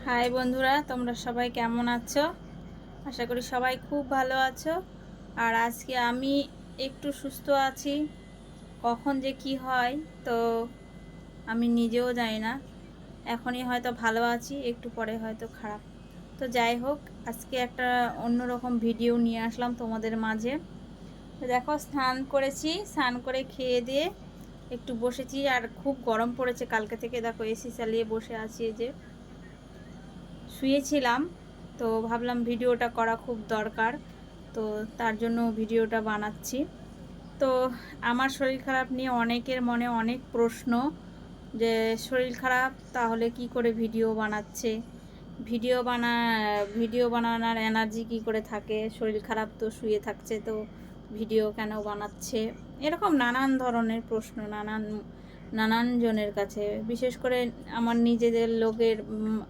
High বন্ধুরা, তোমরা সবাই কেমন আছো? আশা করি সবাই খুব ভালো আছো। আর আজকে আমি একটু সুস্থ আছি। কখন যে কি হয় তো আমি নিজেও জানি না। এখনই হয়তো ভালো আছি, একটু পরে হয়তো খারাপ। তো যাই হোক, আজকে একটা অন্যরকম ভিডিও নিয়ে আসলাম তোমাদের মাঝে। তো দেখো, স্নান করেছি, স্নান করে খেয়ে দিয়ে একটু বসেছি। আর খুব গরম পড়েছে কালকে থেকে, দেখো এসি চালিয়ে বসে আছি, এই যে শুয়েছিলাম। তো ভাবলাম ভিডিওটা করা খুব দরকার, তো তার জন্য ভিডিওটা বানাচ্ছি। তো আমার শরীর খারাপ নিয়ে অনেকের মনে অনেক প্রশ্ন, যে শরীর খারাপ তাহলে কি করে ভিডিও বানাচ্ছে, ভিডিও বানা ভিডিও বানানোর এনার্জি কি করে থাকে, শরীর খারাপ তো শুয়ে থাকছে, তো ভিডিও কেন বানাচ্ছে, এরকম নানান ধরনের প্রশ্ন নানান নানান জনের কাছে। বিশেষ করে আমার নিজেদের লোকের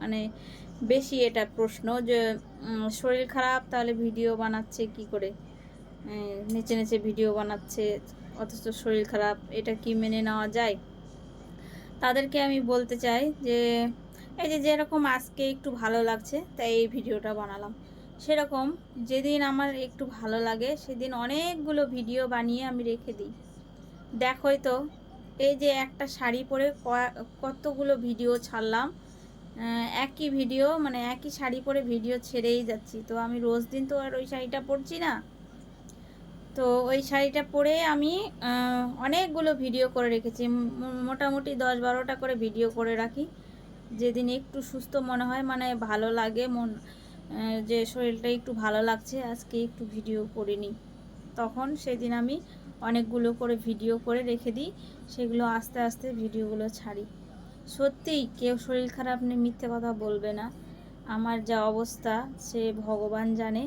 মানে বেশি এটা প্রশ্ন, যে শরীর খারাপ তাহলে ভিডিও বানাচ্ছে কি করে, নেচে নেচে ভিডিও বানাচ্ছে অথচ শরীর খারাপ, এটা কি মেনে নেওয়া যায়? তাদেরকে আমি বলতে চাই যে এই যে যেরকম আজকে একটু ভালো লাগছে তাই এই ভিডিওটা বানালাম, সেরকম যেদিন আমার একটু ভালো লাগে সেদিন অনেকগুলো ভিডিও বানিয়ে আমি রেখে দিই। দেখোই তো, এই যে একটা শাড়ি পরে কতগুলো ভিডিও ছাড়লাম। একই ভিডিও, মানে একই শাড়ি পরে ভিডিও ছেড়েই যাচ্ছি। তো আমি রোজ দিন তো আর ওই শাড়িটা পরছি না। তো ওই শাড়িটা পরে আমি অনেকগুলো ভিডিও করে রেখেছি, মোটামুটি 10-12টা করে ভিডিও করে রাখি। যেদিন একটু সুস্থ মনে হয়, মানে ভালো লাগে মন, যে শরীরটা একটু ভালো লাগছে, আজকে একটু ভিডিও করে নিই, তখন সেদিন আমি অনেকগুলো করে ভিডিও করে রেখে দিই। সেগুলো আস্তে আস্তে ভিডিওগুলো ছাড়ি। সত্যিই কেউ শরীর খারাপ নিয়ে মিথ্যে কথা বলবে না। আমার যা অবস্থা সে ভগবান জানে,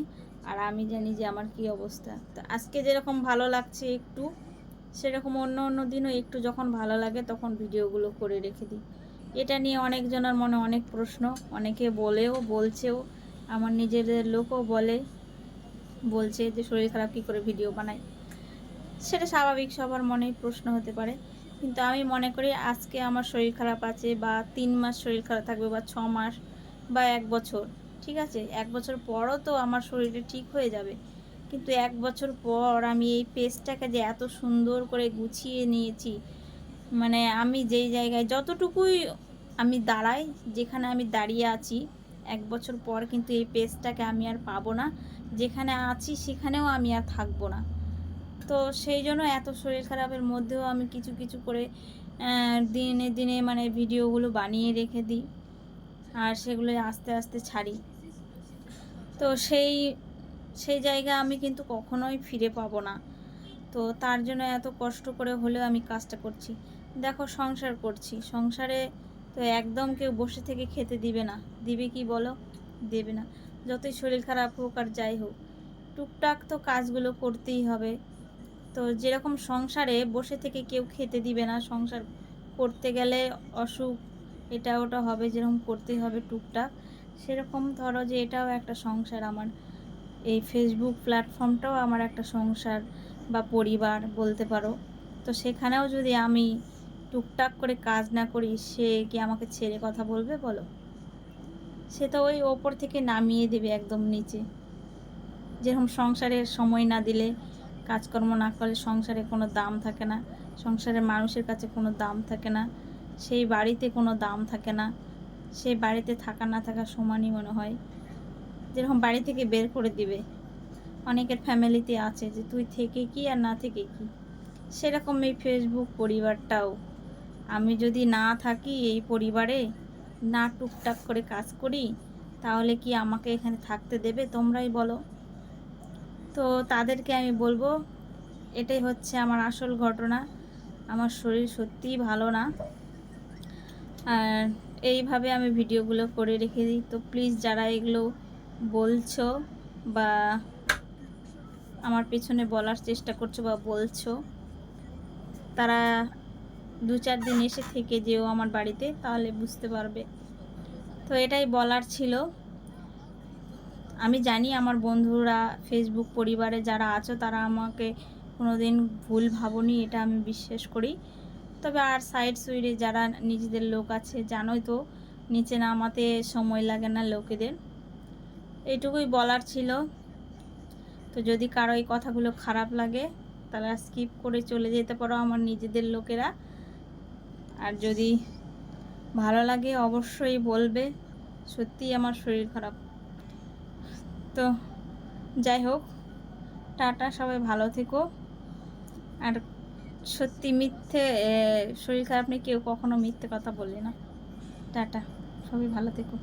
আর আমি জানি যে আমার কি অবস্থা। তো আজকে যেরকম ভালো লাগছে একটু, সেরকম অন্য অন্য দিনও একটু যখন ভালো লাগে তখন ভিডিওগুলো করে রেখে দিই। এটা নিয়ে অনেকজনের মনে অনেক প্রশ্ন, অনেকে বলেও বলছেও, আমার নিজেদের লোকও বলছে যে শরীর খারাপ কী করে ভিডিও বানায়। সেটা স্বাভাবিক, সবার মনেই প্রশ্ন হতে পারে। কিন্তু আমি মনে করি আজকে আমার শরীর খারাপ আছে, বা 3 মাস শরীর খারাপ থাকবে, বা 6 মাস, বা 1 বছর, ঠিক আছে, 1 বছর পরও তো আমার শরীরটা ঠিক হয়ে যাবে। কিন্তু 1 বছর পর আমি এই পেজটাকে যে এত সুন্দর করে গুছিয়ে নিয়েছি, মানে আমি যেই জায়গায় যতটুকুই আমি দাঁড়াই, যেখানে আমি দাঁড়িয়ে আছি, 1 বছর পর কিন্তু এই পেজটাকে আমি আর পাবো না। যেখানে আছি সেখানেও আমি আর থাকবো না। তো সেই জন্য এত শরীর খারাপের মধ্যেও আমি কিছু কিছু করে দিনে দিনে মানে ভিডিওগুলো বানিয়ে রেখে দিই, আর সেগুলো আস্তে আস্তে ছাড়ি। তো সেই সেই জায়গা আমি কিন্তু কখনোই ফিরে পাবো না। তো তার জন্য এত কষ্ট করে হলেও আমি কাজটা করছি। দেখো, সংসার করছি, সংসারে তো একদম কেউ বসে থেকে খেতে দিবে না। দিবে কি বলো? দেবে না। যতই শরীর খারাপ হোক আর যাই হোক, টুকটাক তো কাজগুলো করতেই হবে। তো যেরকম সংসারে বসে থেকে কেউ খেতে দিবে না, সংসার করতে গেলে অসুখ এটা ওটা হবে, যেরকম করতেই হবে টুকটাক, সেরকম ধরো যে এটাও একটা সংসার আমার। এই ফেসবুক প্ল্যাটফর্মটাও আমার একটা সংসার বা পরিবার বলতে পারো। তো সেখানেও যদি আমি টুকটাক করে কাজ না করি, সে কি আমাকে ছেড়ে কথা বলবে বলো? সে তো ওই ওপর থেকে নামিয়ে দেবে একদম নিচে। যেরকম সংসারের সময় না দিলে, কাজকর্ম না করলে সংসারে কোনো দাম থাকে না, সংসারের মানুষের কাছে কোনো দাম থাকে না, সেই বাড়িতে কোনো দাম থাকে না, সেই বাড়িতে থাকা না থাকা সমানই মনে হয়। যেরকম বাড়ি থেকে বের করে দিবে, অনেকের ফ্যামিলিতে আছে যে তুই থেকে কি আর না থেকে কি, সেরকম এই ফেসবুক পরিবারটাও, আমি যদি না থাকি এই পরিবারে, না টুকটাক করে কাজ করি, তাহলে কি আমাকে এখানে থাকতে দেবে? তোমরাই বলো। তো তাদেরকে আমি বলবো, এটাই হচ্ছে আমার আসল ঘটনা। আমার শরীর সত্যিই ভালো না, আর এইভাবে আমি ভিডিওগুলো করে রেখে দিই। তো প্লিজ যারা এগুলো বলছো বা আমার পেছনে বলার চেষ্টা করছো বা বলছো, তারা 2-4 দিন এসে থেকে যেও আমার বাড়িতে, তাহলে বুঝতে পারবে। তো এটাই বলার ছিল। আমি জানি আমার বন্ধুরা, ফেসবুক পরিবারে যারা আছো, তারা আমাকে কোনোদিন ভুল ভাবনি, এটা আমি বিশ্বাস করি। তবে আর সাইড সুইডে যারা নিজেদের লোক আছে, জানোই তো, নিচে নামাতে সময় লাগে না লোকেদের। এইটুকুই বলার ছিল। তো যদি কারো এই কথাগুলো খারাপ লাগে তারা স্কিপ করে চলে যেতে পারো আমার নিজেদের লোকেরা। আর যদি ভালো লাগে অবশ্যই বলবে। সত্যিই আমার শরীর খারাপ। তো যাই হোক, টাটা, সবাই ভালো থেকো। আর সত্যি মিথ্যে শরীর খারাপ নিয়ে কেউ কখনো মিথ্যে কথা বলবে না। টাটা, সবাই ভালো থেকো।